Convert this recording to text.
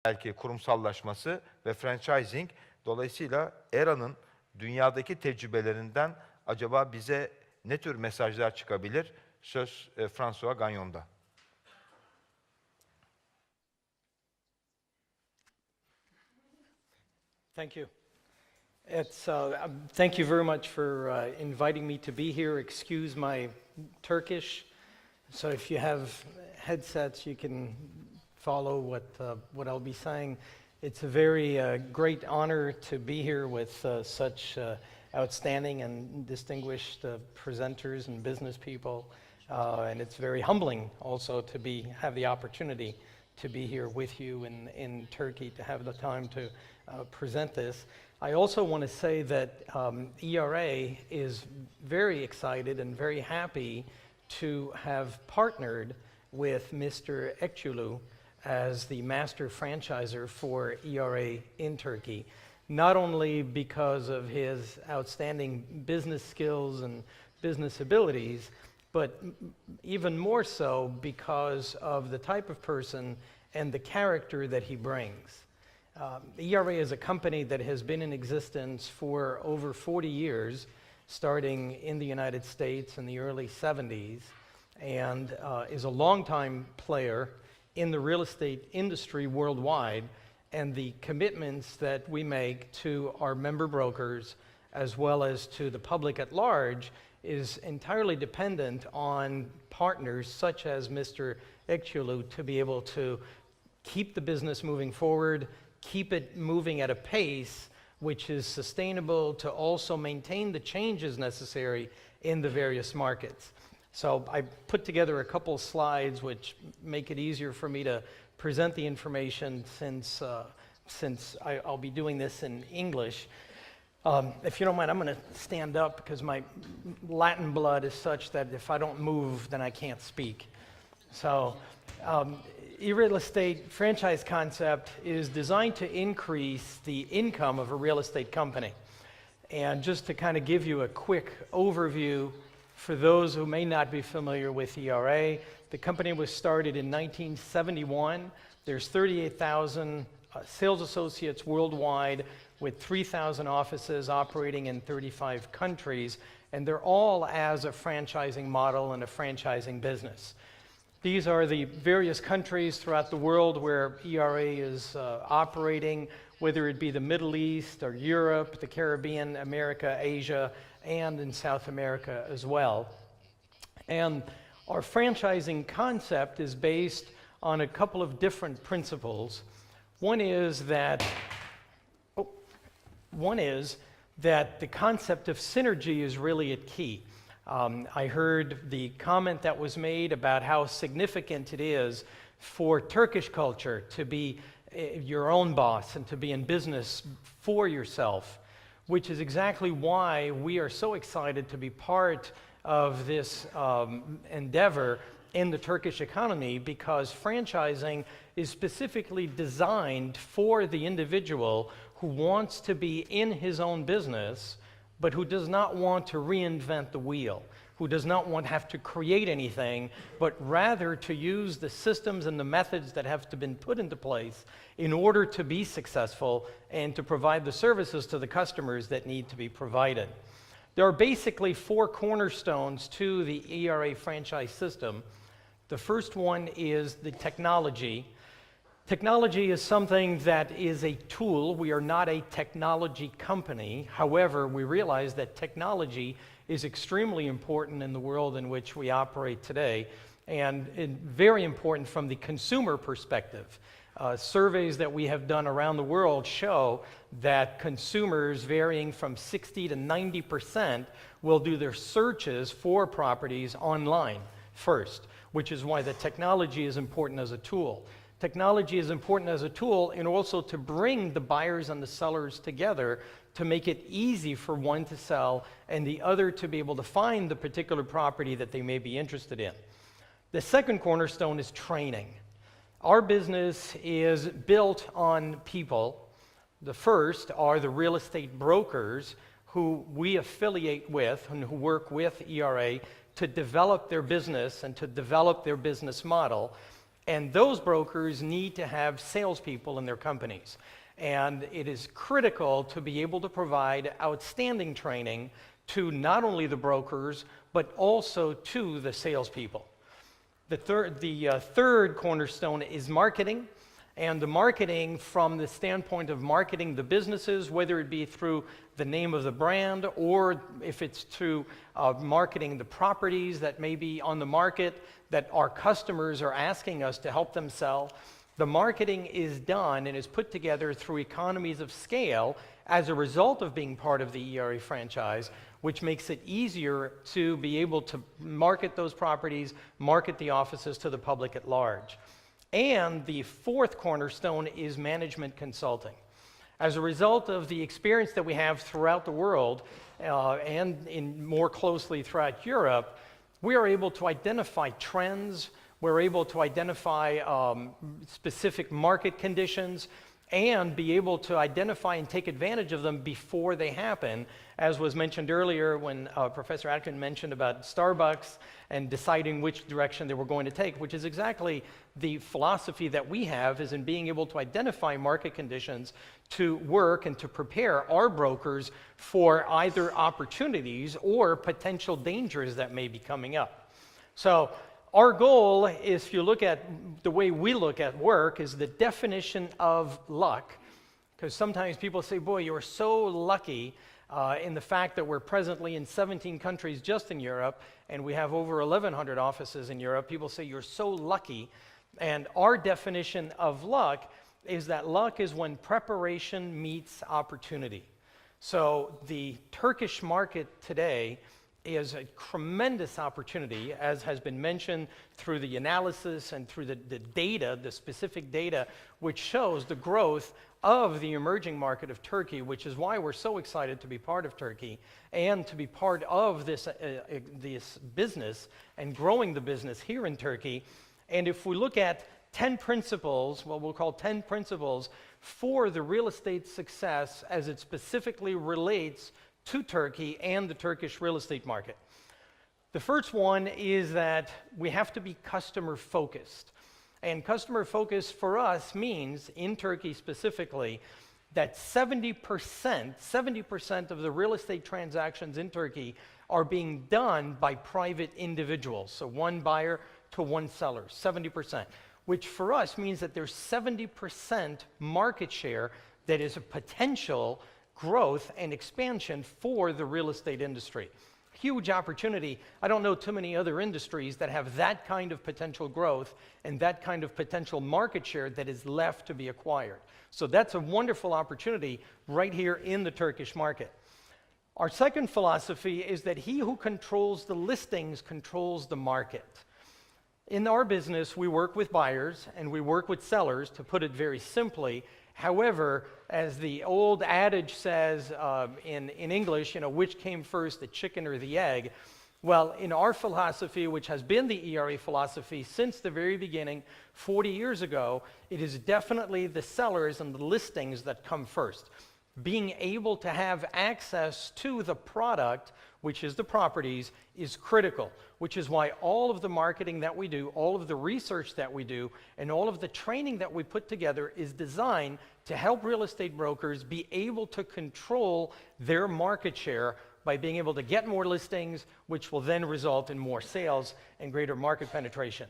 belki kurumsallaşması ve franchising. Dolayısıyla ERA'nın dünyadaki tecrübelerinden acaba bize ne tür mesajlar çıkabilir? Söz Francois Gagnon'da. Thank you. Thank you very much for inviting me to be here. Excuse my Turkish. So if you have headsets, you can follow what I'll be saying. It's a very great honor to be here with such outstanding and distinguished presenters and business people. And it's very humbling also to have the opportunity to be here with you in Turkey, to have the time to present this. I also want to say that ERA is very excited and very happy to have partnered with Mr. Ekçulu as the master franchisor for ERA in Turkey, not only because of his outstanding business skills and business abilities, but even more so because of the type of person and the character that he brings. ERA is a company that has been in existence for over 40 years, starting in the United States in the early 70s, and is a longtime player in the real estate industry worldwide, and the commitments that we make to our member brokers as well as to the public at large is entirely dependent on partners such as Mr. Ekçulu to be able to keep the business moving forward, keep it moving at a pace which is sustainable, to also maintain the changes necessary in the various markets. So I put together a couple slides which make it easier for me to present the information since I'll be doing this in English. If you don't mind, I'm going to stand up because my Latin blood is such that if I don't move, then I can't speak. So, e-real estate franchise concept is designed to increase the income of a real estate company. And just to kind of give you a quick overview for those who may not be familiar with ERA, the company was started in 1971. There's 38,000 sales associates worldwide with 3,000 offices operating in 35 countries, and they're all as a franchising model and a franchising business. These are the various countries throughout the world where ERA is operating, whether it be the Middle East or Europe, the Caribbean, America, Asia, and in South America as well. And our franchising concept is based on a couple of different principles. One is that the concept of synergy is really a key. I heard the comment that was made about how significant it is for Turkish culture to be your own boss and to be in business for yourself, which is exactly why we are so excited to be part of this endeavor in the Turkish economy, because franchising is specifically designed for the individual who wants to be in his own business, but who does not want to reinvent the wheel, who does not want to have to create anything, but rather to use the systems and the methods that have been put into place in order to be successful and to provide the services to the customers that need to be provided. There are basically four cornerstones to the ERA franchise system. The first one is the technology. Technology is something that is a tool. We are not a technology company. However, we realize that technology is extremely important in the world in which we operate today, and very important from the consumer perspective. Surveys that we have done around the world show that consumers varying from 60 to 90% will do their searches for properties online first, which is why the technology is important as a tool. Technology is important as a tool and also to bring the buyers and the sellers together to make it easy for one to sell and the other to be able to find the particular property that they may be interested in. The second cornerstone is training. Our business is built on people. The first are the real estate brokers who we affiliate with and who work with ERA to develop their business and to develop their business model. And those brokers need to have salespeople in their companies. And it is critical to be able to provide outstanding training to not only the brokers, but also to the salespeople. The third cornerstone is marketing. And the marketing from the standpoint of marketing the businesses, whether it be through the name of the brand or if it's through marketing the properties that may be on the market that our customers are asking us to help them sell. The marketing is done and is put together through economies of scale as a result of being part of the ERA franchise, which makes it easier to be able to market those properties, market the offices to the public at large. And the fourth cornerstone is management consulting. As a result of the experience that we have throughout the world and more closely throughout Europe, we are able to identify trends, we're able to identify specific market conditions, and be able to identify and take advantage of them before they happen, as was mentioned earlier when Professor Atkin mentioned about Starbucks and deciding which direction they were going to take, which is exactly the philosophy that we have, is in being able to identify market conditions to work and to prepare our brokers for either opportunities or potential dangers that may be coming up. So our goal is, if you look at the way we look at work, is the definition of luck. Because sometimes people say, boy, you're so lucky in the fact that we're presently in 17 countries just in Europe, and we have over 1,100 offices in Europe. People say, you're so lucky. And our definition of luck is that luck is when preparation meets opportunity. So the Turkish market today is a tremendous opportunity, as has been mentioned through the analysis and through the data, the specific data, which shows the growth of the emerging market of Turkey, which is why we're so excited to be part of Turkey and to be part of this business and growing the business here in Turkey. And if we look at 10 principles, what we'll call 10 principles for the real estate success as it specifically relates to Turkey and the Turkish real estate market. The first one is that we have to be customer focused. And customer focus for us means, in Turkey specifically, that 70% of the real estate transactions in Turkey are being done by private individuals. So one buyer to one seller, 70%, which for us means that there's 70% market share that is a potential growth and expansion for the real estate industry. Huge opportunity. I don't know too many other industries that have that kind of potential growth and that kind of potential market share that is left to be acquired. So that's a wonderful opportunity right here in the Turkish market. Our second philosophy is that he who controls the listings controls the market. In our business, we work with buyers and we work with sellers, to put it very simply. However, as the old adage says in English, which came first, the chicken or the egg? Well, in our philosophy, which has been the ERA philosophy since the very beginning, 40 years ago, it is definitely the sellers and the listings that come first. Being able to have access to the product, which is the properties, is critical, which is why all of the marketing that we do, all of the research that we do, and all of the training that we put together is designed to help real estate brokers be able to control their market share by being able to get more listings, which will then result in more sales and greater market penetration.